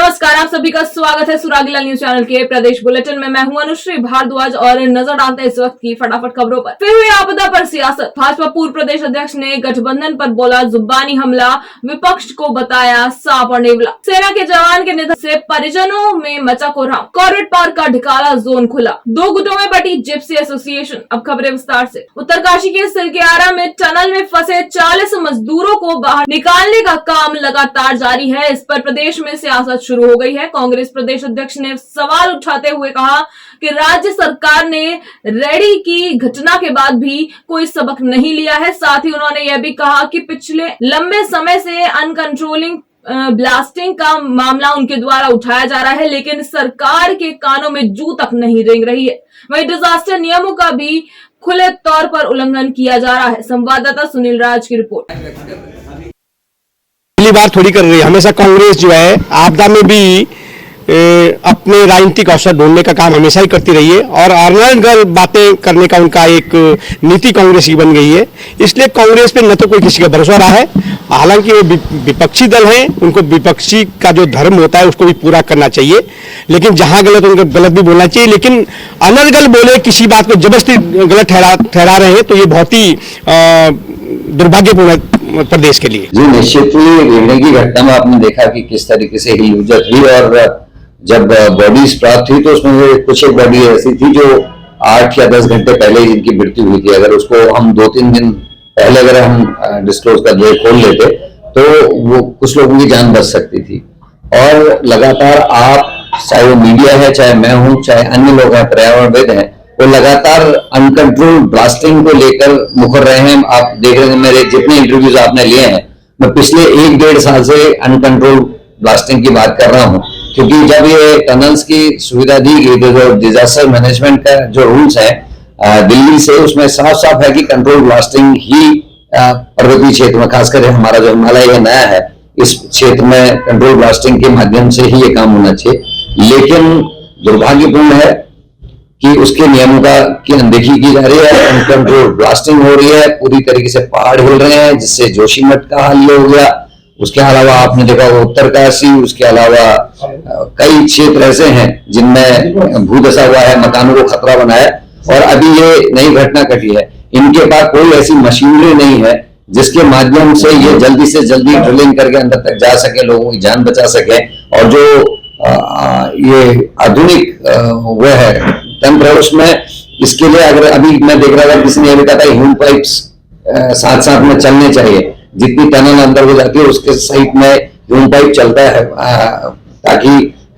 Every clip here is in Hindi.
नमस्कार, आप सभी का स्वागत है सुरागीला न्यूज चैनल के प्रदेश बुलेटिन में। मैं हूं अनुश्री भारद्वाज और नजर डालते हैं इस वक्त की फटाफट खबरों पर। फिर हुई आपदा पर सियासत। भाजपा पूर्व प्रदेश अध्यक्ष ने गठबंधन पर बोला जुबानी हमला, विपक्ष को बताया सांप और नेवला। सेना के जवान के निधन से परिजनों में मचा कोहराम। कॉर्बेट पार्क का ढिकाला जोन खुला। 2 गुटों में बटी जिप्सी एसोसिएशन। अब खबरें विस्तार से। उत्तरकाशी के सिलकेआरा में टनल में फंसे 40 मजदूरों को बाहर निकालने का काम लगातार जारी है। इस पर प्रदेश में सियासत शुरू हो गई है। कांग्रेस प्रदेश अध्यक्ष ने सवाल उठाते हुए कहा कि राज्य सरकार ने रेडी की घटना के बाद भी कोई सबक नहीं लिया है। साथ ही उन्होंने यह भी कहा कि पिछले लंबे समय से अनकंट्रोलिंग ब्लास्टिंग का मामला उनके द्वारा उठाया जा रहा है, लेकिन सरकार के कानों में जू तक नहीं रेंग रही है। वहीं डिजास्टर नियमों का भी खुले तौर पर उल्लंघन किया जा रहा है। संवाददाता सुनील राज की रिपोर्ट। पहली बार थोड़ी कर रही है। हमेशा कांग्रेस जो है आपदा में भी अपने राजनीतिक अवसर ढूंढने का काम हमेशा ही करती रही है और अनर्गल बातें करने का उनका एक नीति कांग्रेस की बन गई है। इसलिए कांग्रेस पे न तो कोई किसी का भरोसा रहा है। हालांकि वो विपक्षी दल है, उनको विपक्षी का जो धर्म होता है उसको भी पूरा करना चाहिए, लेकिन जहां गलत उनको गलत भी बोलना चाहिए। लेकिन अनर्गल बोले किसी बात को जबरदस्ती गलत ठहरा रहे हैं तो ये बहुत ही दुर्भाग्यपूर्ण प्रदेश के लिए। जी निश्चित ही रेहड़ी की घटना में आपने देखा कि किस तरीके से ही यूजर हुई और जब बॉडीज प्राप्त हुई तो उसमें कुछ एक बॉडी ऐसी थी जो 8 या 10 घंटे पहले ही जिनकी मृत्यु हुई थी। अगर उसको हम 2-3 दिन पहले अगर हम डिस्क्लोज कर दे खोल लेते तो वो कुछ लोगों की जान बच सकती थी। और लगातार आप चाहे वो मीडिया है, चाहे मैं हूं, चाहे अन्य लोग हैं, पर्यावरणविद हैं, वो लगातार अनकंट्रोल ब्लास्टिंग को लेकर मुखर रहे हैं। आप देख रहे हैं मेरे जितने इंटरव्यूज आपने लिए हैं, मैं पिछले 1-1.5 साल से अनकंट्रोल ब्लास्टिंग की बात कर रहा हूं, क्योंकि जब ये टनल्स की सुविधा दी गई तो जो डिजास्टर मैनेजमेंट का जो रूल्स है दिल्ली से, उसमें साफ साफ है कि कंट्रोल ब्लास्टिंग ही पर्वतीय क्षेत्र में, खासकर हमारा जो हिमालय है नया है, इस क्षेत्र में कंट्रोल ब्लास्टिंग के माध्यम से ही ये काम होना चाहिए। लेकिन दुर्भाग्यपूर्ण है कि उसके नियमों की अनदेखी की जा रही है। अनकंट्रोल ब्लास्टिंग हो रही है, पूरी तरीके से पहाड़ हिल रहे हैं, जिससे जोशीमठ का हाल ये हो गया। उसके अलावा आपने देखा वो उत्तरकाशी, उसके अलावा कई क्षेत्र ऐसे हैं जिनमें भूदशा हुआ है, मकानों को खतरा बना है। और अभी ये नई घटना घटी है। इनके पास कोई ऐसी मशीनरी नहीं है जिसके माध्यम से ये जल्दी से जल्दी ड्रिलिंग करके अंदर तक जा सके, लोगों की जान बचा सके। और जो ये आधुनिक वो है तंत्र, उसमें इसके लिए अगर अभी मैं देख रहा था किसी ने कहा था ह्यूम पाइप्स साथ साथ में चलने चाहिए। जितनी टनल अंदर हो जाती है उसके साइड में ह्यूम पाइप चलता है ताकि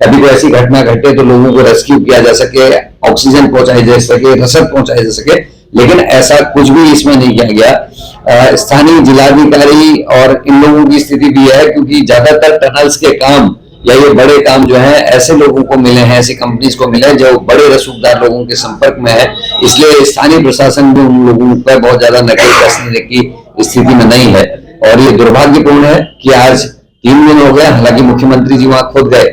कभी कोई ऐसी घटना घटे तो लोगों को रेस्क्यू किया जा सके, ऑक्सीजन पहुंचाई जा सके, रसद पहुंचाई जा सके। लेकिन ऐसा कुछ भी इसमें नहीं किया गया। स्थानीय जिलाधिकारी और इन लोगों की स्थिति भी है, क्योंकि ज्यादातर टनल्स के काम या ये बड़े काम जो है ऐसे लोगों को मिले हैं, ऐसी कंपनीज को मिले हैं जो बड़े रसूखदार लोगों के संपर्क में है। इसलिए स्थानीय प्रशासन भी उन लोगों पर बहुत ज्यादा नकेल कसने की स्थिति में नहीं है। और ये दुर्भाग्यपूर्ण है कि आज 3 दिन हो गए, हालांकि मुख्यमंत्री जी वहां खुद गए,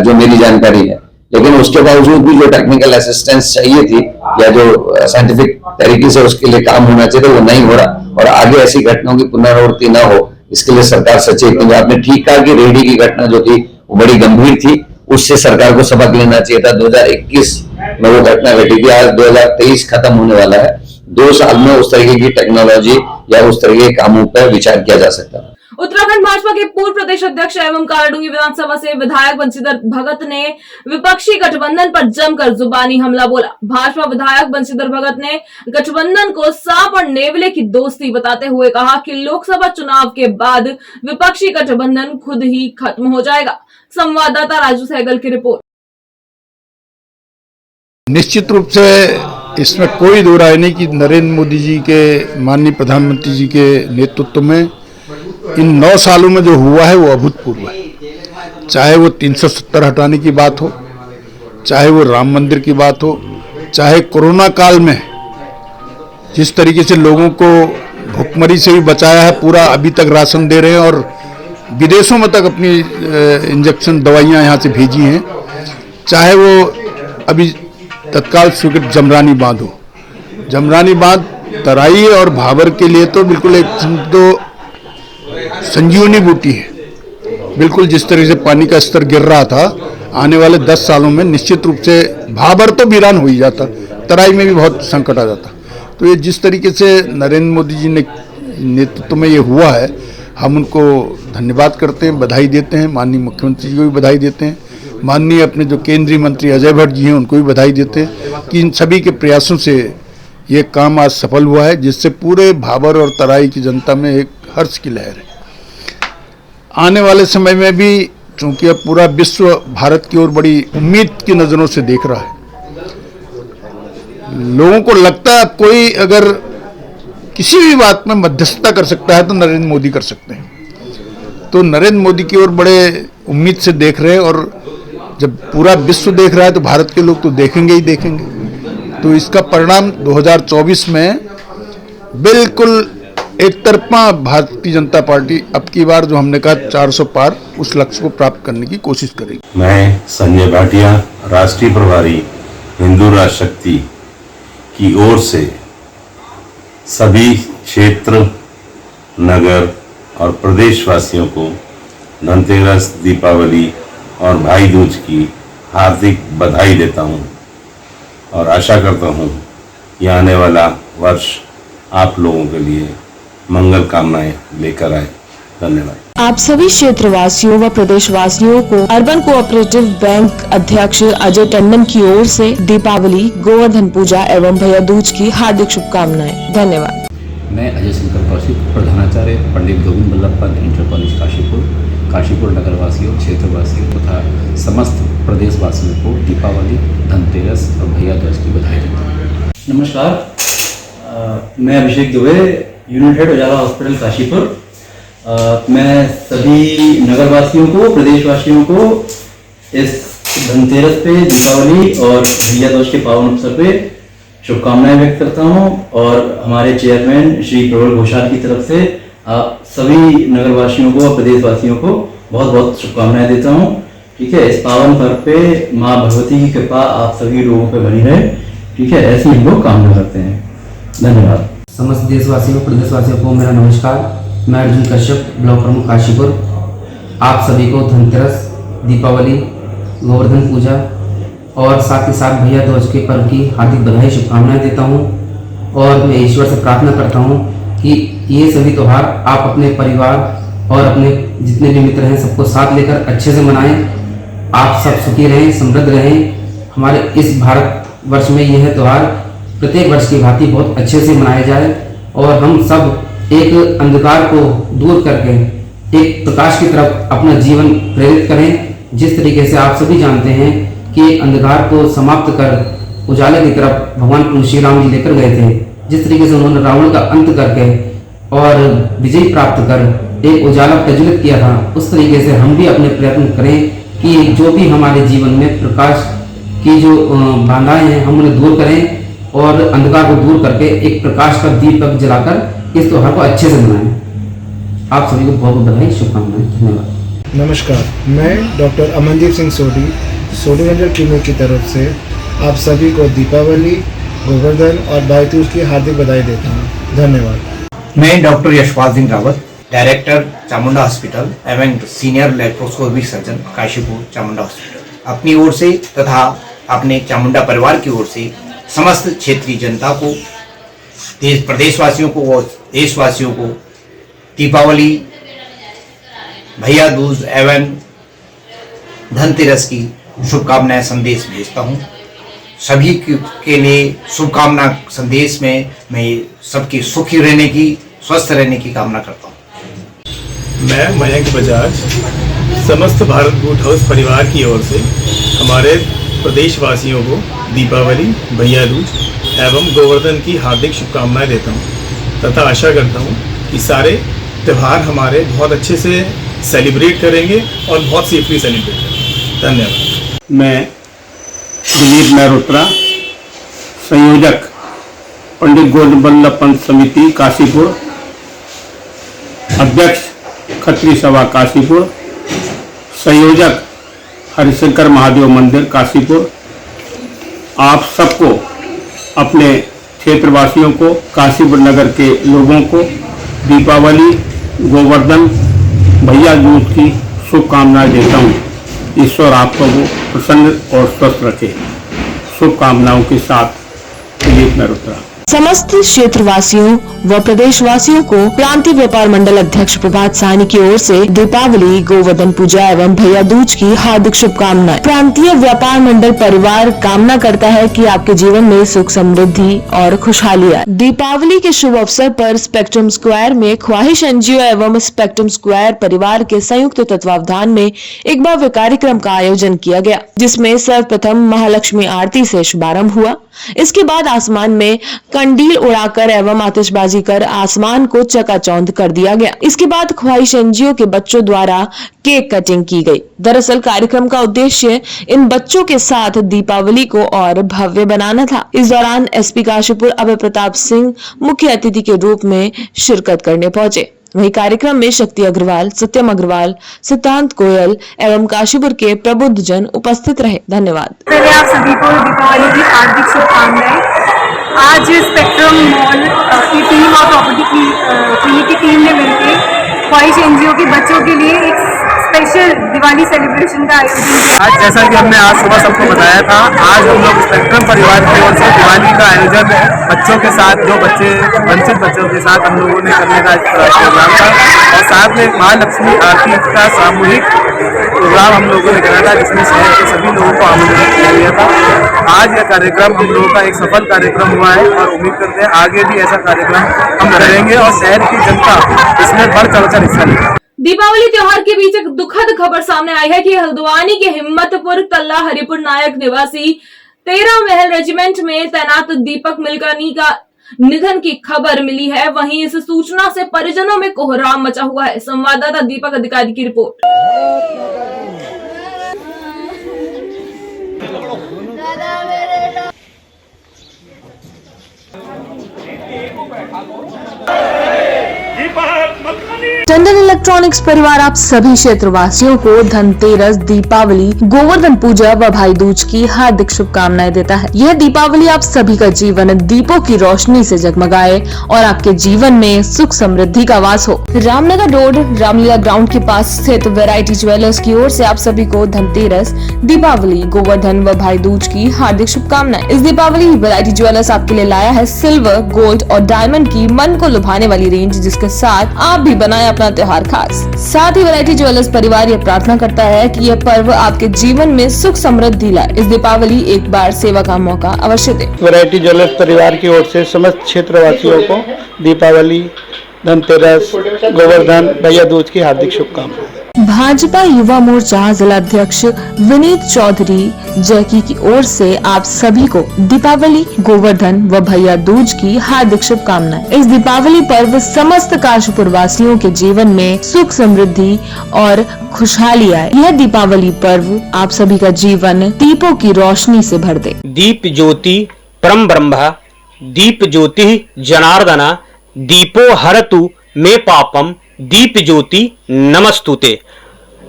जो मेरी जानकारी है, लेकिन उसके बावजूद भी जो टेक्निकल असिस्टेंस चाहिए थी या जो साइंटिफिक तरीके से उसके लिए काम होना चाहिए वो नहीं हो रहा। और आगे ऐसी घटनाओं की पुनरावृत्ति न हो, इसके लिए सरकार सचेत है। आपने ठीक कहा कि रेहड़ी की घटना जो थी वो बड़ी गंभीर थी, उससे सरकार को सबक लेना चाहिए था। 2021 में वो घटना घटी थी, आज 2023 खत्म होने वाला है। 2 साल में उस तरीके की टेक्नोलॉजी या उस तरह के कामों पर विचार किया जा सकता है। उत्तराखंड भाजपा के पूर्व प्रदेश अध्यक्ष एवं कालाडूंगी विधानसभा से विधायक बंशीधर भगत ने विपक्षी गठबंधन पर जमकर जुबानी हमला बोला। भाजपा विधायक बंशीधर भगत ने गठबंधन को सांप और नेवले की दोस्ती बताते हुए कहा कि लोकसभा चुनाव के बाद विपक्षी गठबंधन खुद ही खत्म हो जाएगा। संवाददाता राजू सहगल की रिपोर्ट। निश्चित रूप से इसमें कोई दो राय नहीं कि नरेंद्र मोदी जी के, माननीय प्रधानमंत्री जी के नेतृत्व में इन 9 सालों में जो हुआ है वो अभूतपूर्व है। चाहे वो 370 हटाने की बात हो, चाहे वो राम मंदिर की बात हो, चाहे कोरोना काल में जिस तरीके से लोगों को भुखमरी से भी बचाया है, पूरा अभी तक राशन दे रहे हैं और विदेशों में तक अपनी इंजेक्शन दवाइयाँ यहाँ से भेजी हैं। चाहे वो अभी तत्काल स्वीकृत जमरानी बांध हो, जमरानी बांध तराई और भाबर के लिए तो बिल्कुल एक तो संजीवनी बूटी है। बिल्कुल जिस तरह से पानी का स्तर गिर रहा था, आने वाले 10 सालों में निश्चित रूप से भाबर तो वीरान हो ही जाता, तराई में भी बहुत संकट आ जाता। तो ये जिस तरीके से नरेंद्र मोदी जी ने नेतृत्व में ये हुआ है, हम उनको धन्यवाद करते हैं, बधाई देते हैं। माननीय मुख्यमंत्री जी को भी बधाई देते हैं, माननीय अपने जो केंद्रीय मंत्री अजय भट्ट जी हैं उनको भी बधाई देते हैं कि इन सभी के प्रयासों से ये काम आज सफल हुआ है, जिससे पूरे भाबर और तराई की जनता में एक हर्ष की लहर है। आने वाले समय में भी चूंकि अब पूरा विश्व भारत की ओर बड़ी उम्मीद की नज़रों से देख रहा है, लोगों को लगता है कोई अगर किसी भी बात में मध्यस्थता कर सकता है तो नरेंद्र मोदी कर सकते हैं। तो नरेंद्र मोदी की ओर बड़े उम्मीद से देख रहे हैं, और जब पूरा विश्व देख रहा है तो भारत के लोग तो देखेंगे ही देखेंगे। तो इसका परिणाम 2024 में बिल्कुल एक तरफा भारतीय जनता पार्टी अब की बार जो हमने कहा 400 पार, उस लक्ष्य को प्राप्त करने की कोशिश करेगी। मैं संजय भाटिया, राष्ट्रीय प्रभारी हिंदू राष्ट्र शक्ति की ओर से सभी क्षेत्र, नगर और प्रदेशवासियों को धनतेरस, दीपावली और भाई दूज की हार्दिक बधाई देता हूं और आशा करता हूं कि आने वाला वर्ष आप लोगों के लिए मंगल कामनाएं लेकर आए। धन्यवाद। आप सभी क्षेत्रवासियों व प्रदेशवासियों को अर्बन कोऑपरेटिव बैंक अध्यक्ष अजय टंडन की ओर से दीपावली, गोवर्धन पूजा एवं भैया दूज की हार्दिक शुभकामनाएं। धन्यवाद। मैं अजय शंकर कौशिक, प्रधानाचार्य पंडित गोविंद बल्लभ पंत इंटर कॉलेज काशीपुर नगरवासियों, क्षेत्रवासियों तथा समस्त प्रदेशवासियों को दीपावली, धनतेरस और भैया दूज की बधाई देता हूँ। नमस्कार, मैं अभिषेक दुबे, यूनिट हेड उजाला हॉस्पिटल काशीपुर। मैं सभी नगरवासियों को, प्रदेशवासियों को इस धनतेरस पे, दीपावली और भैया दूज के पावन अवसर पे शुभकामनाएं व्यक्त करता हूं, और हमारे चेयरमैन श्री प्रबल घोषाल की तरफ से आप सभी नगरवासियों को और प्रदेशवासियों को बहुत बहुत शुभकामनाएं देता हूं। ठीक है, इस पावन पर्व पे माँ भगवती की कृपा आप सभी लोगों पे बनी रहे। ठीक है, ऐसे हम लोग कामना करते हैं। धन्यवाद। समस्त देशवासियों, प्रदेशवासियों को मेरा नमस्कार। मैं अर्जुन कश्यप, ब्लॉक प्रमुख काशीपुर। आप सभी को धनतेरस, दीपावली, गोवर्धन पूजा और साथ ही साथ भैया दूज के पर्व की हार्दिक बधाई, शुभकामनाएं देता हूं, और मैं ईश्वर से प्रार्थना करता हूं कि ये सभी त्यौहार आप अपने परिवार और अपने जितने भी मित्र हैं सबको साथ लेकर अच्छे से मनाएं। आप सब सुखी रहें, समृद्ध रहें। हमारे इस भारत वर्ष में यह त्यौहार प्रत्येक वर्ष की भांति बहुत अच्छे से मनाया जाए, और हम सब एक अंधकार को दूर करके एक प्रकाश की तरफ अपना जीवन प्रेरित करें। जिस तरीके से आप सभी जानते हैं कि अंधकार को समाप्त कर उजाले की तरफ भगवान प्रभु श्री राम जी लेकर गए थे, जिस तरीके से उन्होंने रावण का अंत करके और विजय प्राप्त कर एक उजाला प्रज्वलित किया था, उस तरीके से हम भी अपने प्रयत्न करें कि जो भी हमारे जीवन में प्रकाश की जो बाधाएं हैं हम उन्हें दूर करें, और अंधकार को दूर करके एक प्रकाश का दीपक जलाकर इस त्योहार को अच्छे से मनाएं। आप सभी को बहुत बहुत बधाई, शुभकामनाएं। धन्यवाद। नमस्कार, मैं डॉक्टर अमनदीप सिंह सोडी नगर क्लिनिक की तरफ से आप सभी को दीपावली, गोवर्धन और भाई दूज की हार्दिक बधाई देता हूँ। धन्यवाद। मैं doctor Yashpal Singh Rawat, director Chamunda hospital एवं senior laparoscopic surgeon Kashipur Chamunda hospital, अपनी ओर से तथा अपने चामुंडा परिवार की ओर से समस्त क्षेत्रीय जनता को, प्रदेशवासियों को और देशवासियों को दीपावली, भैया दूज एवं धनतेरस की शुभकामनाएं संदेश भेजता हूं। सभी के लिए शुभकामना संदेश में मैं सबकी सुखी रहने की, स्वस्थ रहने की कामना करता हूं। मैं मयंक बजाज, समस्त भारत बूट हाउस परिवार की ओर से हमारे प्रदेशवासियों को दीपावली, भैया दूज एवं गोवर्धन की हार्दिक शुभकामनाएं देता हूं, तथा आशा करता हूं कि सारे त्यौहार हमारे बहुत अच्छे से सेलिब्रेट करेंगे और बहुत सेफली सेलिब्रेट करेंगे। धन्यवाद। मैं दिलीप मेहरोत्रा, संयोजक पंडित गोविंद बल्लभ पंत समिति काशीपुर, अध्यक्ष खत्री सभा काशीपुर, संयोजक हरिशंकर महादेव मंदिर काशीपुर। आप सबको, अपने क्षेत्रवासियों को, काशीपुर नगर के लोगों को दीपावली, गोवर्धन, भैया दूज की शुभकामनाएं देता हूँ। ईश्वर आपको वो प्रसन्न और स्वस्थ रखे। शुभकामनाओं के साथ दिलीप मेहरोत्रा। समस्त क्षेत्रवासियों व प्रदेशवासियों को प्रांतीय व्यापार मंडल अध्यक्ष प्रभात साहनी की ओर से दीपावली, गोवर्धन पूजा एवं भैया दूज की हार्दिक शुभकामनाएं। प्रांतीय व्यापार मंडल परिवार कामना करता है कि आपके जीवन में सुख, समृद्धि और खुशहाली आए। दीपावली के शुभ अवसर पर स्पेक्ट्रम स्क्वायर में ख्वाहिश एनजीओ एवं स्पेक्ट्रम स्क्वायर परिवार के संयुक्त तत्वावधान में एक भव्य कार्यक्रम का आयोजन किया गया, जिसमें सर्वप्रथम महालक्ष्मी आरती से शुभारंभ हुआ। इसके बाद आसमान में कंडील उड़ाकर एवं आतिशबाजी कर आसमान को चकाचौंध कर दिया गया। इसके बाद ख्वाहिश एनजीओ के बच्चों द्वारा केक कटिंग की गई। दरअसल कार्यक्रम का उद्देश्य इन बच्चों के साथ दीपावली को और भव्य बनाना था। इस दौरान एसपी काशीपुर अभय प्रताप सिंह मुख्य अतिथि के रूप में शिरकत करने पहुंचे। वहीं कार्यक्रम में शक्ति अग्रवाल, सत्यम अग्रवाल, सिद्धांत गोयल एवं काशीपुर के प्रबुद्ध जन उपस्थित रहे। धन्यवाद। पहले आप सभी को दीपावली की हार्दिक शुभकामनाएं। आज स्पेक्ट्रम मॉल की टीम और प्रॉपर्टी क्लिनिक की टीम ने मिलकर ख्वाहिश एनजीओ के बच्चों के लिए एक स्पेशल दिवाली सेलिब्रेशन का आयोजन किया। आज जैसा कि हमने आज सुबह सबको बताया था, आज हम लोग स्पेक्ट्रम परिवार की ओर से दिवाली का आयोजन बच्चों के साथ, जो बच्चे वंचित बच्चों के साथ हम लोगों ने करने का प्रोग्राम था, और साथ में महालक्ष्मी आरती का सामूहिक प्रोग्राम हम लोगों ने कराया था, जिसमें शहर के सभी लोगों को आमंत्रित किया गया था। आज यह कार्यक्रम हम लोगों का एक सफल कार्यक्रम हुआ है और उम्मीद करते हैं आगे भी ऐसा कार्यक्रम हम करेंगे और शहर की जनता इसमें बढ़ चढ़कर हिस्सा लेगी। दीपावली त्योहार के बीच एक दुखद खबर सामने आई है कि हल्द्वानी के हिम्मतपुर कल्ला हरिपुर नायक निवासी 13 महल रेजिमेंट में तैनात दीपक मिलकानी का निधन की खबर मिली है। वहीं इस सूचना से परिजनों में कोहराम मचा हुआ है। संवाददाता दीपक अधिकारी की रिपोर्ट। टंडन इलेक्ट्रॉनिक्स परिवार आप सभी क्षेत्रवासियों को धनतेरस, दीपावली, गोवर्धन पूजा व भाई दूज की हार्दिक शुभकामनाएं देता है। यह दीपावली आप सभी का जीवन दीपों की रोशनी से जगमगाए और आपके जीवन में सुख समृद्धि का वास हो। रामनगर रोड रामलीला ग्राउंड के पास स्थित वैरायटी ज्वेलर्स की ओर से आप सभी को धनतेरस, दीपावली, गोवर्धन व भाई दूज की हार्दिक शुभकामनाएं। इस दीपावली वैरायटी ज्वेलर्स आपके लिए लाया है सिल्वर, गोल्ड और डायमंड की मन को लुभाने वाली रेंज, जिसके साथ आप भी बनाए अपना त्योहार खास। साथ ही वैरायटी ज्वेलर्स परिवार ये प्रार्थना करता है कि यह पर्व आपके जीवन में सुख समृद्धि लाए। इस दीपावली एक बार सेवा का मौका अवश्य दे। वैरायटी ज्वेलर्स परिवार की ओर से समस्त क्षेत्रवासियों को दीपावली, धनतेरस, गोवर्धन, भैया दूज की हार्दिक शुभकामनाएं। भाजपा युवा मोर्चा जिलाध्यक्ष विनीत चौधरी जैकी की ओर से आप सभी को दीपावली, गोवर्धन व भैया दूज की हार्दिक शुभकामनाएं। इस दीपावली पर्व समस्त काशीपुर वासियों के जीवन में सुख, समृद्धि और खुशहाली आए। यह दीपावली पर्व आप सभी का जीवन दीपों की रोशनी से भर दे। दीप ज्योति परम ब्रह्म, दीप ज्योति जनार्दना, दीपो हरतु मे पापम, दीप ज्योति नमस्तुते।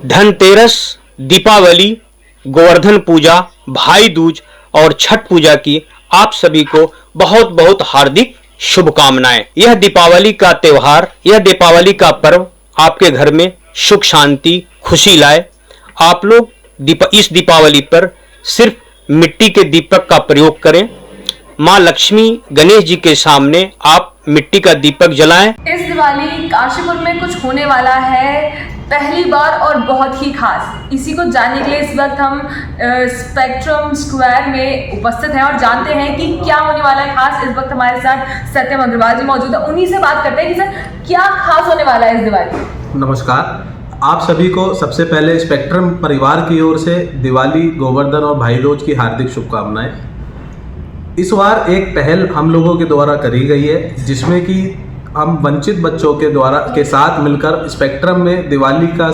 धनतेरस, दीपावली, गोवर्धन पूजा, भाई दूज और छठ पूजा की आप सभी को बहुत बहुत हार्दिक शुभकामनाएं। यह दीपावली का त्योहार, यह दीपावली का पर्व आपके घर में सुख, शांति, खुशी लाए। आप लोग इस दीपावली पर सिर्फ मिट्टी के दीपक का प्रयोग करें। माँ लक्ष्मी, गणेश जी के सामने आप मिट्टी का दीपक जलाएं। इस दिवाली काशीपुर में कुछ होने वाला है पहली बार और बहुत ही खास। इसी को जानने के लिए इस वक्त हम स्पेक्ट्रम स्क्वायर में उपस्थित हैं और जानते हैं कि क्या होने वाला है खास। इस वक्त हमारे साथ सत्यम अग्रवाल जी मौजूद है, उन्हीं से बात करते हैं कि सर क्या खास होने वाला है इस दिवाली। नमस्कार, आप सभी को सबसे पहले स्पेक्ट्रम परिवार की ओर से दिवाली, गोवर्धन और भाई दूज की हार्दिक शुभकामनाएं। इस बार एक पहल हम लोगों के द्वारा करी गई है, जिसमें कि हम वंचित बच्चों के साथ मिलकर स्पेक्ट्रम में दिवाली का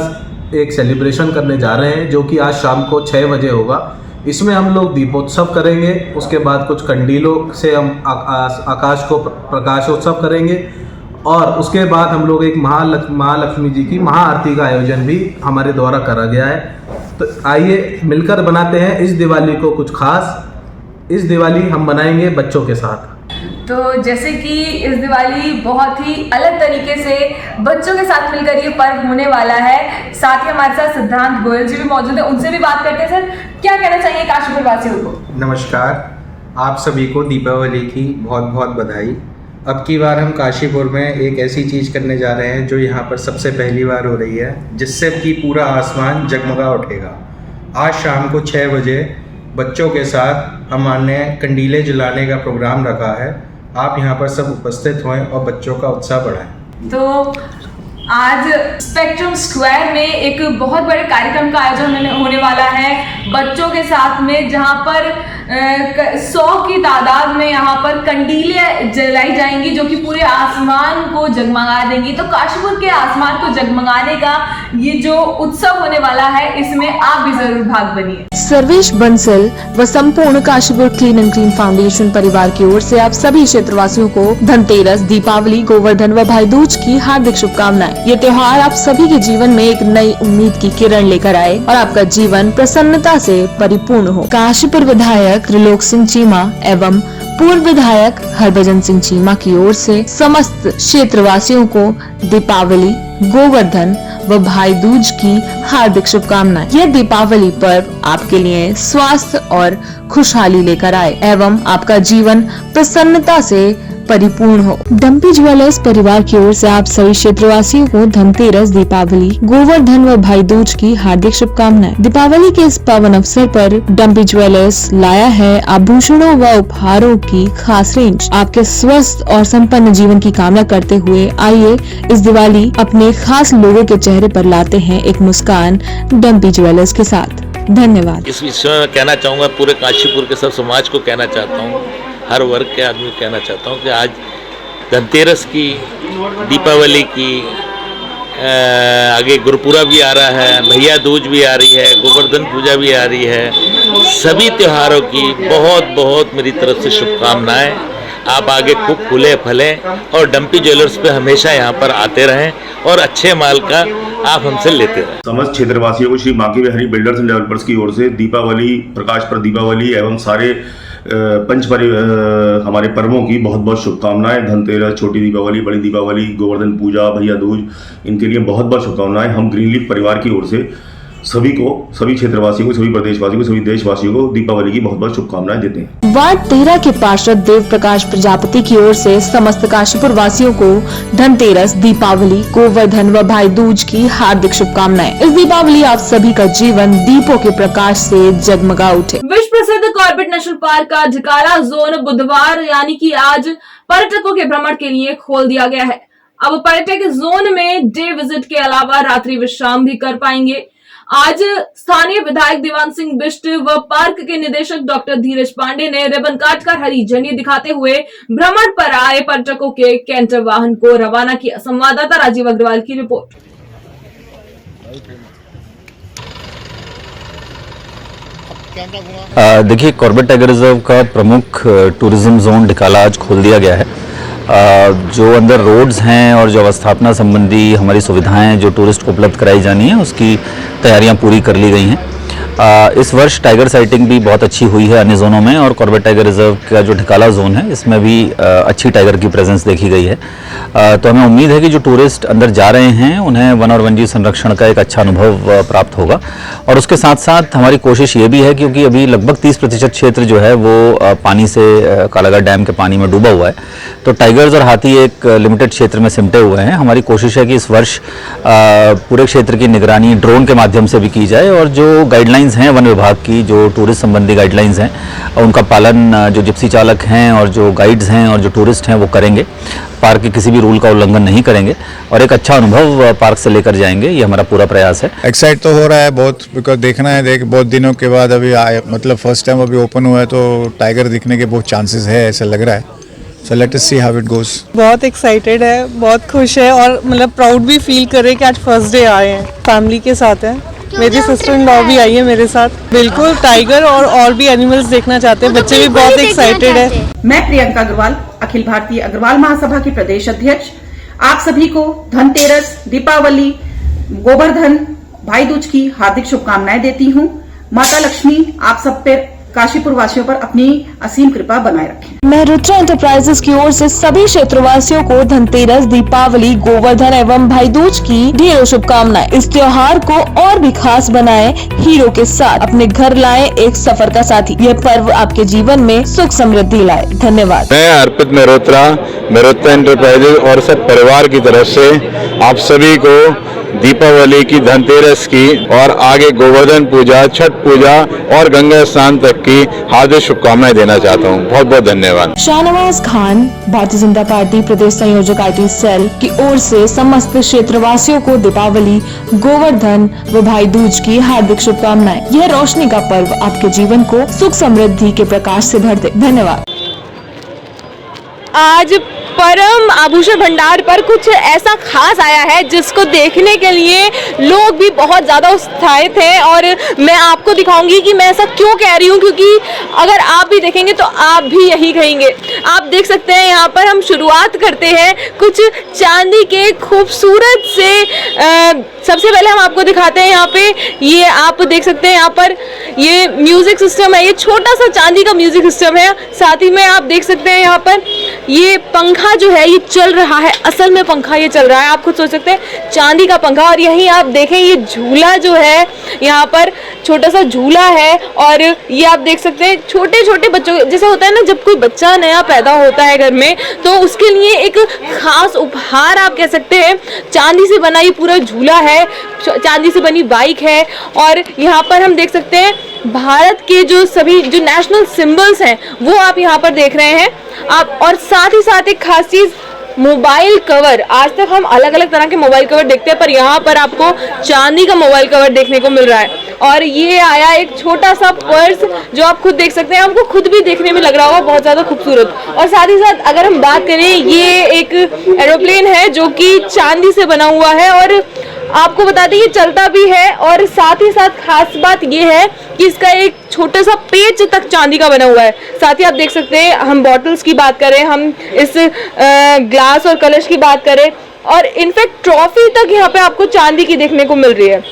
एक सेलिब्रेशन करने जा रहे हैं, जो कि आज शाम को 6 बजे होगा। इसमें हम लोग दीपोत्सव करेंगे, उसके बाद कुछ कंडीलों से हम आकाश को प्रकाशोत्सव करेंगे और उसके बाद हम लोग एक महालक्ष्मी जी की महाआरती का आयोजन भी हमारे द्वारा करा गया है। तो आइए मिलकर बनाते हैं इस दिवाली को कुछ खास। इस दिवाली हम मनाएंगे बच्चों के साथ। तो जैसे कि इस दिवाली बहुत ही अलग तरीके से बच्चों के साथ मिलकर ये पर्व होने वाला है। साथ ही हमारे साथ सिद्धांत गोयल जी भी मौजूद है, उनसे भी बात करते हैं। सर, क्या कहना चाहिए काशीपुर वासियों को? नमस्कार, आप सभी को दीपावली की बहुत बहुत बधाई। अब की बार हम काशीपुर में एक ऐसी चीज़ करने जा रहे हैं जो यहाँ पर सबसे पहली बार हो रही है, जिससे कि पूरा आसमान जगमगा उठेगा। आज शाम को 6 बजे बच्चों के साथ हमने कंडीले जलाने का प्रोग्राम रखा है। आप यहाँ पर सब उपस्थित हों और बच्चों का उत्साह बढ़ाएं। तो आज स्पेक्ट्रम स्क्वायर में एक बहुत बड़े कार्यक्रम का आयोजन होने वाला है बच्चों के साथ में, जहां पर 100 की तादाद में यहाँ पर कंडीलें जलाई जाएंगी जो कि पूरे आसमान को जगमगा देंगी। तो काशीपुर के आसमान को जगमगाने का ये जो उत्सव होने वाला है, इसमें आप भी जरूर भाग बनिए। सर्वेश बंसल व संपूर्ण Kashipur clean and clean foundation परिवार की ओर से आप सभी क्षेत्रवासियों को धनतेरस, दीपावली, गोवर्धन व भाई दूज की हार्दिक शुभकामनाएं। ये त्योहार आप सभी के जीवन में एक नई उम्मीद की किरण लेकर आए और आपका जीवन प्रसन्नता से परिपूर्ण हो। काशीपुर विधायक त्रिलोक सिंह चीमा एवं पूर्व विधायक हरभजन सिंह चीमा की ओर से समस्त क्षेत्रवासियों को दीपावली, गोवर्धन व भाई दूज की हार्दिक शुभकामनाएं। यह दीपावली पर्व आपके लिए स्वास्थ्य और खुशहाली लेकर आए एवं आपका जीवन प्रसन्नता से परिपूर्ण हो। डम्पी ज्वेलर्स परिवार की ओर से आप सभी क्षेत्रवासियों को धनतेरस, दीपावली, गोवर्धन व भाई दूज की हार्दिक शुभकामनाएं। दीपावली के इस पावन अवसर पर डम्पी ज्वेलर्स लाया है आभूषणों व उपहारों की खास रेंज। आपके स्वस्थ और संपन्न जीवन की कामना करते हुए आइए इस दिवाली अपने खास लोगों के चेहरे पर लाते हैं एक मुस्कान डम्पी ज्वेलर्स के साथ। धन्यवाद। इस विषय में कहना चाहूँगा, पूरे काशीपुर के सब समाज को कहना चाहता हूँ, हर वर्ग के आदमी को कहना चाहता हूँ कि आज धनतेरस की, दीपावली की, आगे गुरुपुरा भी आ रहा है, भैया दूज भी आ रही है, गोवर्धन पूजा भी आ रही है। सभी त्योहारों की बहुत बहुत मेरी तरफ से शुभकामनाएं। आप आगे खूब फूले फलें और डम्पी ज्वेलर्स पे हमेशा यहाँ पर आते रहें और अच्छे माल का आप हमसे लेते रहें। समस्त क्षेत्रवासियों को श्री बांकी बिहारी बिल्डर्स एंड डेवलपर्स की ओर से दीपावली, प्रकाश पर्व दीपावली एवं सारे हमारे पर्वों की बहुत बहुत शुभकामनाएं। धनतेरस, छोटी दीपावली, बड़ी दीपावली, गोवर्धन पूजा, भैया दूज, इनके लिए बहुत बहुत शुभकामनाएं। हम ग्रीनलीफ परिवार की ओर से सभी को, सभी क्षेत्रवासियों को, सभी प्रदेशवासियों को, सभी देशवासियों को दीपावली की बहुत बहुत शुभकामनाएं देते हैं। वार्ड 13 के पार्षद देव प्रकाश प्रजापति की ओर से समस्त काशीपुर वासियों को धनतेरस, दीपावली, गोवर्धन व भाई दूज की हार्दिक शुभकामनाएं। इस दीपावली आप सभी का जीवन दीपों के प्रकाश से जगमगा उठे। विश्व प्रसिद्ध कॉर्बेट नेशनल पार्क का ढिकाला जोन बुधवार यानी कि आज पर्यटकों के भ्रमण के लिए खोल दिया गया है। अब पर्यटक जोन में डे विजिट के अलावा रात्रि विश्राम भी कर पाएंगे। आज स्थानीय विधायक दीवान सिंह बिष्ट व पार्क के निदेशक डॉक्टर धीरज पांडे ने रिबन काटकर हरी झंडी दिखाते हुए भ्रमण पर आए पर्यटकों के कैंटर वाहन को रवाना किया। संवाददाता राजीव अग्रवाल की रिपोर्ट। देखिए, कॉर्बेट टाइगर रिजर्व का प्रमुख टूरिज्म जोन ढिकाला आज खोल दिया गया है। जो अंदर रोड्स हैं और जो अवस्थापना संबंधी हमारी सुविधाएं जो टूरिस्ट को उपलब्ध कराई जानी है, उसकी तैयारियां पूरी कर ली गई हैं। इस वर्ष टाइगर साइटिंग भी बहुत अच्छी हुई है अन्य जोनों में, और कॉर्बेट टाइगर रिजर्व का जो ढिकाला जोन है, इसमें भी अच्छी टाइगर की प्रेजेंस देखी गई है। तो हमें उम्मीद है कि जो टूरिस्ट अंदर जा रहे हैं उन्हें वन और वन्यजीव संरक्षण का एक अच्छा अनुभव प्राप्त होगा। और उसके साथ साथ हमारी कोशिश ये भी है, क्योंकि अभी लगभग 30% क्षेत्र जो है वो पानी से, कालाघाट डैम के पानी में डूबा हुआ है, तो टाइगर्स और हाथी एक लिमिटेड क्षेत्र में सिमटे हुए हैं। हमारी कोशिश है कि इस वर्ष पूरे क्षेत्र की निगरानी ड्रोन के माध्यम से भी की जाए, और जो गाइडलाइंस हैं वन विभाग की, जो टूरिस्ट संबंधी गाइडलाइंस हैं, उनका पालन जो जिप्सी चालक हैं और जो गाइड्स हैं और जो टूरिस्ट हैं वो करेंगे। पार्क के किसी भी रूल का उल्लंघन नहीं करेंगे और एक अच्छा अनुभव पार्क से लेकर जाएंगे, ये हमारा पूरा प्रयास है। एक्साइट तो हो रहा है बहुत, बिकॉज देखना है, बहुत दिनों के बाद अभी आए, मतलब फर्स्ट टाइम अभी ओपन हुआ है, तो टाइगर दिखने के बहुत चांसेस है, ऐसा लग रहा है। So let us see how it goes. बहुत एक्साइटेड है, बहुत खुश है और मतलब प्राउड भी फील कर रहे हैं कि आज फर्स्ट डे आए हैं, फैमिली के साथ हैं। मेरी सिस्टर इन लॉ भी आई है मेरे साथ। बिल्कुल टाइगर और भी एनिमल्स देखना चाहते हैं, बच्चे भी बहुत एक्साइटेड है। मैं प्रियंका अग्रवाल, अखिल भारतीय अग्रवाल महासभा की प्रदेश अध्यक्ष, आप सभी को धनतेरस, दीपावली, गोवर्धन, भाई दूज की हार्दिक शुभकामनाएं देती हूँ। माता लक्ष्मी आप सब पे काशीपुर वासियों पर अपनी असीम कृपा बनाए रखें। मैं रुद्रा एंटरप्राइजेस की ओर से सभी क्षेत्रवासियों को धनतेरस, दीपावली, गोवर्धन एवं भाई दूज की ढेरों शुभकामनाएं। इस त्योहार को और भी खास बनाएं, हीरो के साथ अपने घर लाएं एक सफर का साथी। यह पर्व आपके जीवन में सुख समृद्धि लाए। धन्यवाद। मैं अर्पित मेहरोत्रा एंटरप्राइजेस और सब परिवार की तरफ से आप सभी को दीपावली की, धनतेरस की और आगे गोवर्धन पूजा, छठ पूजा और गंगा स्नान तक की हार्दिक शुभकामनाएं देना चाहता हूं। बहुत बहुत धन्यवाद। शाहनवाज खान, भारतीय जनता पार्टी प्रदेश संयोजक IT सेल की ओर से समस्त क्षेत्रवासियों को दीपावली, गोवर्धन व भाई दूज की हार्दिक शुभकामनाएं। यह रोशनी का पर्व आपके जीवन को सुख समृद्धि के प्रकाश से भर दे। धन्यवाद। आज परम आभूषण भंडार पर कुछ ऐसा खास आया है जिसको देखने के लिए लोग भी बहुत ज़्यादा उत्साहित हैं और मैं आपको दिखाऊंगी कि मैं ऐसा क्यों कह रही हूँ, क्योंकि अगर आप भी देखेंगे तो आप भी यही कहेंगे। आप देख सकते हैं यहाँ पर हम शुरुआत करते हैं कुछ चांदी के खूबसूरत से सबसे पहले हम आपको दिखाते हैं यहाँ पे, ये आप देख सकते हैं यहाँ पर ये म्यूजिक सिस्टम है, ये छोटा सा चांदी का म्यूजिक सिस्टम है। साथ ही में आप देख सकते हैं यहाँ पर ये पंखा जो है ये चल रहा है, असल में पंखा ये चल रहा है, आप खुद सोच सकते हैं चांदी का पंखा। और यहीं आप देखें ये झूला जो है यहाँ पर छोटा सा झूला है और ये आप देख सकते हैं छोटे छोटे बच्चों, जैसे होता है ना जब कोई बच्चा नया पैदा होता है घर में तो उसके लिए एक खास उपहार आप कह सकते हैं। चांदी से बना ये पूरा झूला है, चांदी से बनी बाइक है और यहाँ पर हम देख सकते हैं भारत के जो सभी जो नेशनल सिंबल्स हैं वो आप यहाँ पर देख रहे हैं आप। और साथ ही साथ एक खास चीज मोबाइल कवर, आज तक हम अलग अलग तरह के मोबाइल कवर देखते हैं पर यहाँ पर आपको चांदी का मोबाइल कवर देखने को मिल रहा है। और ये आया एक छोटा सा पर्स जो आप खुद देख सकते हैं, आपको खुद भी देखने में लग रहा होगा बहुत ज़्यादा खूबसूरत। और साथ ही साथ अगर हम बात करें ये एक एरोप्लेन है जो कि चांदी से बना हुआ है और आपको बता दें ये चलता भी है। और साथ ही साथ खास बात ये है कि इसका एक छोटा सा पेच तक चांदी का बना हुआ है। साथ ही आप देख सकते हैं हम बॉटल्स की बात करें, हम इस ग्लास और कलश की बात करें और इनफैक्ट ट्रॉफी तक यहाँ पे आपको चांदी की देखने को मिल रही है।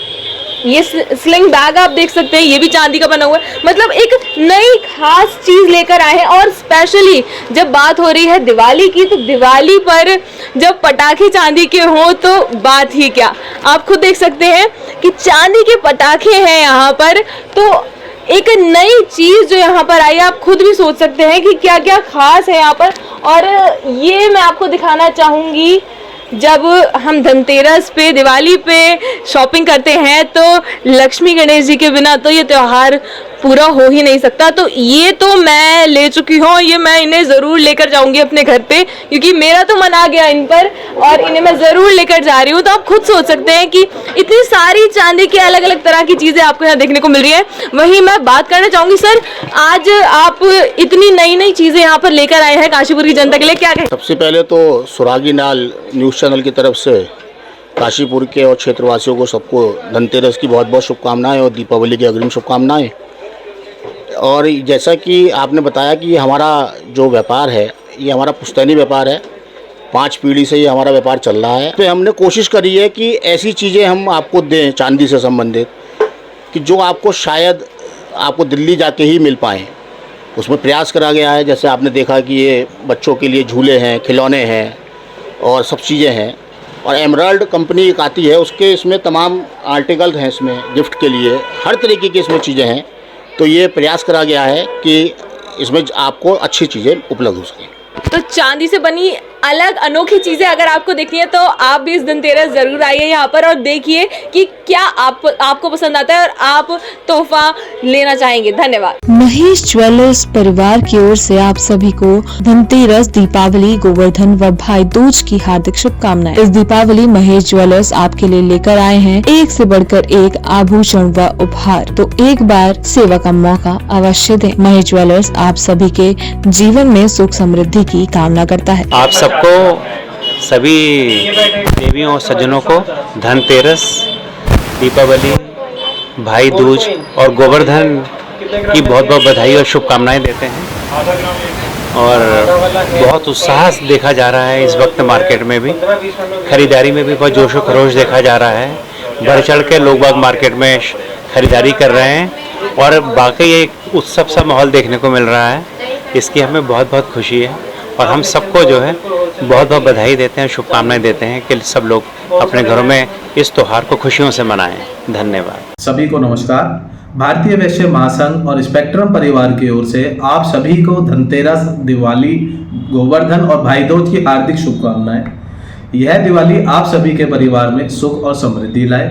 ये स्लिंग बैग आप देख सकते हैं ये भी चांदी का बना हुआ है। मतलब एक नई खास चीज लेकर आए हैं। और स्पेशली जब बात हो रही है दिवाली की तो दिवाली पर जब पटाखे चांदी के हों तो बात ही क्या। आप खुद देख सकते हैं कि चांदी के पटाखे हैं यहाँ पर, तो एक नई चीज जो यहाँ पर आई आप खुद भी सोच सकते हैं कि क्या क्या खास है यहाँ पर। और ये मैं आपको दिखाना चाहूंगी, जब हम धनतेरस पे, दिवाली पे शॉपिंग करते हैं तो लक्ष्मी गणेश जी के बिना तो ये त्योहार पूरा हो ही नहीं सकता। तो ये तो मैं ले चुकी हूँ, ये मैं इन्हें ज़रूर लेकर जाऊंगी अपने घर पे क्योंकि मेरा तो मन आ गया इन पर और इन्हें मैं ज़रूर लेकर जा रही हूँ। तो आप खुद सोच सकते हैं कि इतनी सारी चांदी की अलग अलग तरह की चीज़ें आपको यहाँ देखने को मिल रही है। वहीं मैं बात करना चाहूँगी सर, आज आप इतनी नई नई चीज़ें यहाँ पर लेकर आए हैं काशीपुर की जनता के लिए, क्या कहें? सबसे पहले तो सुरागी नाल न्यूज़ चैनल की तरफ से काशीपुर के और क्षेत्रवासियों को सबको धनतेरस की बहुत बहुत शुभकामनाएं और दीपावली की अग्रिम शुभकामनाएं। और जैसा कि आपने बताया कि हमारा जो व्यापार है ये हमारा पुश्तैनी व्यापार है, 5 पीढ़ी से ये हमारा व्यापार चल रहा है। तो हमने कोशिश करी है कि ऐसी चीज़ें हम आपको दें चांदी से संबंधित कि जो आपको शायद आपको दिल्ली जाके ही मिल पाएँ, उसमें प्रयास करा गया है। जैसे आपने देखा कि ये बच्चों के लिए झूले हैं, खिलौने हैं और सब चीज़ें हैं। और एमराल्ड कंपनी एक आती है, उसके इसमें तमाम आर्टिकल हैं, इसमें गिफ्ट के लिए हर तरीके की इसमें चीज़ें हैं। तो ये प्रयास करा गया है कि इसमें आपको अच्छी चीज़ें उपलब्ध हो सकें। तो चांदी से बनी अलग अनोखी चीजें अगर आपको देखनी है तो आप भी इस धनतेरस जरूर आइए यहाँ पर और देखिए कि क्या आपको पसंद आता है और आप तोहफा लेना चाहेंगे। धन्यवाद। महेश ज्वेलर्स परिवार की ओर से आप सभी को धनतेरस, दीपावली, गोवर्धन व भाई दूज की हार्दिक शुभकामनाएं। इस दीपावली महेश ज्वेलर्स आपके लिए लेकर आए हैं एक से बढ़कर एक आभूषण व उपहार। तो एक बार सेवा का मौका अवश्य दें। महेश ज्वेलर्स आप सभी के जीवन में सुख समृद्धि की कामना करता है। आप सबको, सभी देवियों और सज्जनों को धनतेरस, दीपावली, भाई दूज और गोवर्धन की बहुत बहुत बधाई और शुभकामनाएं देते हैं। और बहुत उत्साह देखा जा रहा है इस वक्त मार्केट में भी, खरीदारी में भी बहुत जोश व खरोश देखा जा रहा है। बढ़ चढ़ के लोग बाग मार्केट में खरीदारी कर रहे हैं और वाकई एक उत्सव सा माहौल देखने को मिल रहा है। इसकी हमें बहुत बहुत खुशी है और हम सबको जो है बहुत बहुत बधाई देते हैं, शुभकामनाएं देते हैं कि सब लोग अपने घरों में इस त्यौहार को खुशियों से मनाएं। धन्यवाद। सभी को नमस्कार। भारतीय वैश्य महासंघ और स्पेक्ट्रम परिवार की ओर से आप सभी को धनतेरस, दिवाली, गोवर्धन और भाई दूज की हार्दिक शुभकामनाएं। यह दिवाली आप सभी के परिवार में सुख और समृद्धि लाए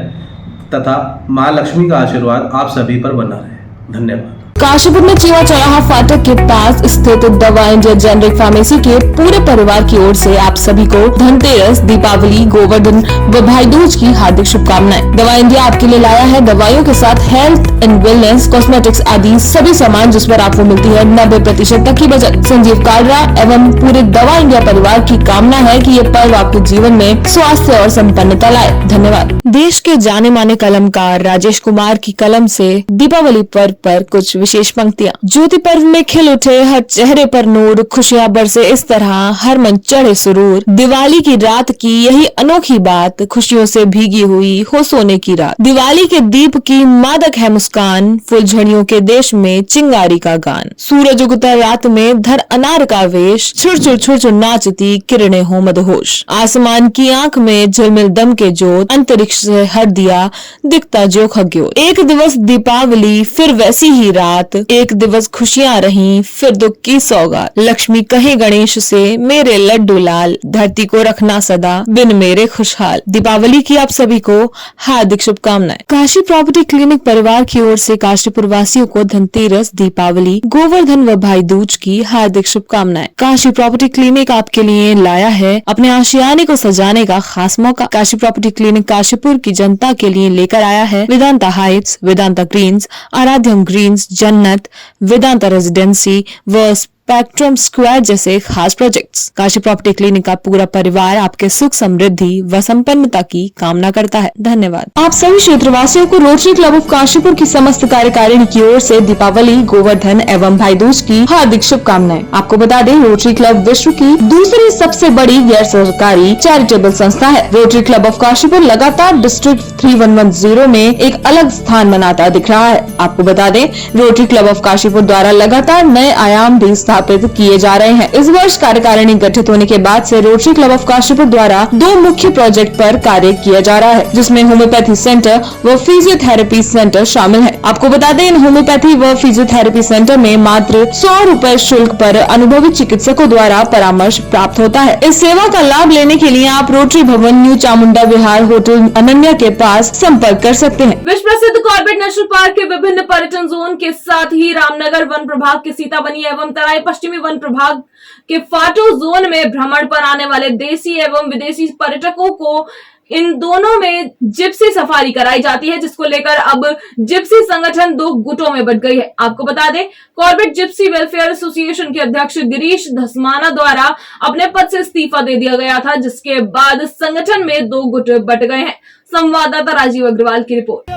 तथा मां लक्ष्मी का आशीर्वाद आप सभी पर बना रहे। धन्यवाद। काशीपुर में चीवा चौराहा फाटक के पास स्थित दवा इंडिया जेनेरिक फार्मेसी के पूरे परिवार की ओर से आप सभी को धनतेरस, दीपावली, गोवर्धन व भाई दूज की हार्दिक शुभकामनाएं। दवा इंडिया आपके लिए लाया है दवाइयों के साथ हेल्थ एंड वेलनेस, कॉस्मेटिक्स आदि सभी सामान जिस पर आपको मिलती है 90% तक की बचत। संजीव कालरा एवं पूरे दवा इंडिया परिवार की कामना है कि ये पर्व आपके जीवन में स्वास्थ्य और संपन्नता लाए। धन्यवाद। देश के जाने माने कलमकार राजेश कुमार की कलम से दीपावली पर्व पर कुछ विशेष पंक्तियाँ। ज्योति पर्व में खिल उठे हर चेहरे पर नूर, खुशियाँ बरसे इस तरह हर मन चढ़े सुरूर। दिवाली की रात की यही अनोखी बात, खुशियों से भीगी हुई हो सोने की रात। दिवाली के दीप की मादक है मुस्कान, फुलझड़ियों के देश में चिंगारी का गान। सूरज उगता रात में धर अनार का वेश, छुर नाचती किरणें हो मदहोश। आसमान की आंख में झिलमिल दम के जोत, अंतरिक्ष से हर दिया दिखता जो खग्योत। एक दिवस दीपावली फिर वैसी ही रात, एक दिवस खुशियां रहीं फिर दुख की सौगात। लक्ष्मी कहे गणेश से मेरे लड्डू लाल, धरती को रखना सदा बिन मेरे खुशहाल। दीपावली की आप सभी को हार्दिक शुभकामनाएं। काशी प्रॉपर्टी क्लिनिक परिवार की ओर से काशीपुर वासियों को धनतेरस, दीपावली, गोवर्धन व भाई दूज की हार्दिक शुभकामनाएं। काशी प्रॉपर्टी क्लिनिक आपके लिए लाया है अपने आशियाने को सजाने का खास मौका। काशी प्रॉपर्टी क्लिनिक काशीपुर की जनता के लिए लेकर आया है Vedanta heights, Vedanta greens, Aaradhyam greens, Jannat, Vedanta residency व स्पेक्ट्रम स्क्वायर जैसे खास प्रोजेक्ट्स। काशी प्रॉपर्टी क्लिनिक का पूरा परिवार आपके सुख, समृद्धि व संपन्नता की कामना करता है। धन्यवाद। आप सभी क्षेत्रवासियों को रोटरी क्लब ऑफ काशीपुर की समस्त कार्यकारिणी की ओर से दीपावली, गोवर्धन एवं भाई दूज की हार्दिक शुभकामनाएं। आपको बता दें, रोटरी क्लब विश्व की दूसरी सबसे बड़ी गैर सरकारी चैरिटेबल संस्था है। रोटरी क्लब ऑफ काशीपुर लगातार डिस्ट्रिक्ट 3110 में एक अलग स्थान बनाता दिख रहा है। आपको बता दें, रोटरी क्लब ऑफ काशीपुर द्वारा लगातार नए आयाम भी स्थापित किए जा रहे हैं। इस वर्ष कार्यकारिणी गठित होने के बाद से रोटरी क्लब ऑफ काशीपुर द्वारा 2 मुख्य प्रोजेक्ट पर कार्य किया जा रहा है, जिसमें होम्योपैथी सेंटर व फिजियोथेरेपी सेंटर शामिल है। आपको बता दें, इन होम्योपैथी व फिजियोथेरेपी सेंटर में मात्र 100 रुपए शुल्क पर अनुभवी चिकित्सकों द्वारा परामर्श प्राप्त होता है। इस सेवा का लाभ लेने के लिए आप रोटरी भवन, न्यू चामुंडा विहार, होटल अनन्या के पास संपर्क कर सकते हैं। विश्व प्रसिद्ध कॉर्बेट नेशनल पार्क के विभिन्न पर्यटन जोन के साथ ही रामनगर वन प्रभाग के सीताबनी एवं तराई पश्चिमी वन प्रभाग के फाटो जोन में भ्रमण पर आने वाले देसी एवं विदेशी पर्यटकों को इन दोनों में जिप्सी सफारी कराई जाती है, जिसको लेकर अब जिप्सी संगठन 2 गुटों में बंट गई है। आपको बता दें, कॉर्बेट जिप्सी वेलफेयर एसोसिएशन के अध्यक्ष गिरीश धसमाना द्वारा अपने पद से इस्तीफा दे दिया गया था, जिसके बाद संगठन में 2 गुट बंट गए हैं। संवाददाता राजीव अग्रवाल की रिपोर्ट।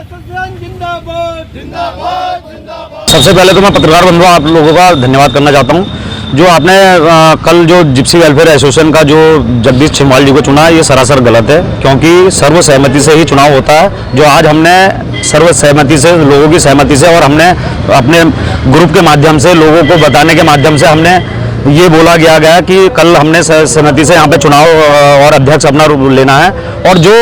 सबसे पहले तो मैं पत्रकार बंधुओं आप लोगों का धन्यवाद करना चाहता हूं। जो आपने कल जो जिप्सी वेलफेयर एसोसिएशन का जो जगदीश छिंदवाल जी को चुना, ये सरासर गलत है, क्योंकि सर्वसहमति से ही चुनाव होता है। जो आज हमने सर्वसहमति से, लोगों की सहमति से, और हमने अपने ग्रुप के माध्यम से, लोगों को बताने के माध्यम से हमने ये बोला गया कि कल हमने सहमति से यहाँ पे चुनाव और अध्यक्ष अपना लेना है। और जो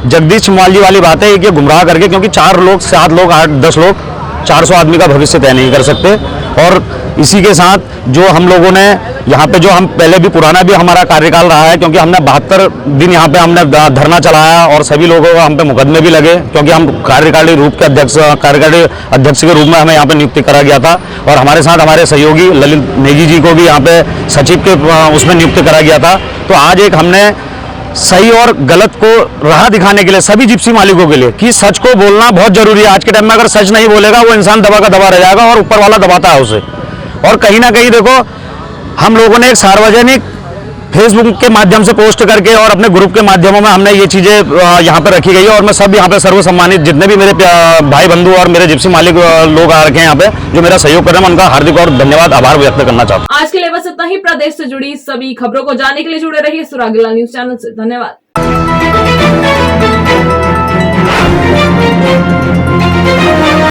जगदीश छिंदवाल जी वाली बात है, ये गुमराह करके, क्योंकि 4 लोग, 7 लोग, 8, 10 लोग 400 आदमी का भविष्य तय नहीं कर सकते। और इसी के साथ जो हम लोगों ने यहाँ पे, जो हम पहले भी, पुराना भी हमारा कार्यकाल रहा है, क्योंकि हमने 72 दिन यहाँ पे हमने धरना चलाया और सभी लोगों को हम पे मुकदमे भी लगे, क्योंकि हम कार्यकारी अध्यक्ष के रूप में हमें यहाँ पे नियुक्ति करा गया था। और हमारे साथ हमारे सहयोगी ललित नेगी जी को भी यहाँ पे सचिव के उसमें नियुक्त करा गया था। तो आज एक हमने सही और गलत को राह दिखाने के लिए सभी जिप्सी मालिकों के लिए कि सच को बोलना बहुत जरूरी है। आज के टाइम में अगर सच नहीं बोलेगा, वो इंसान दबा का दबा रह जाएगा और ऊपर वाला दबाता है उसे। और कहीं ना कहीं देखो, हम लोगों ने एक सार्वजनिक फेसबुक के माध्यम से पोस्ट करके और अपने ग्रुप के माध्यमों में हमने ये चीज़ें यहाँ पर रखी गई है। और मैं सब यहाँ पे सर्वसम्मानित जितने भी मेरे भाई बंधु और मेरे जिप्सी मालिक लोग आ रखे हैं यहाँ पे, जो मेरा सहयोग कर रहे हैं, उनका हार्दिक और धन्यवाद, आभार व्यक्त करना चाहता हूँ। आज के लिए बस इतना ही। प्रदेश से जुड़ी सभी खबरों को जानने के लिए जुड़े रहिए सुरागीला न्यूज चैनल से। धन्यवाद।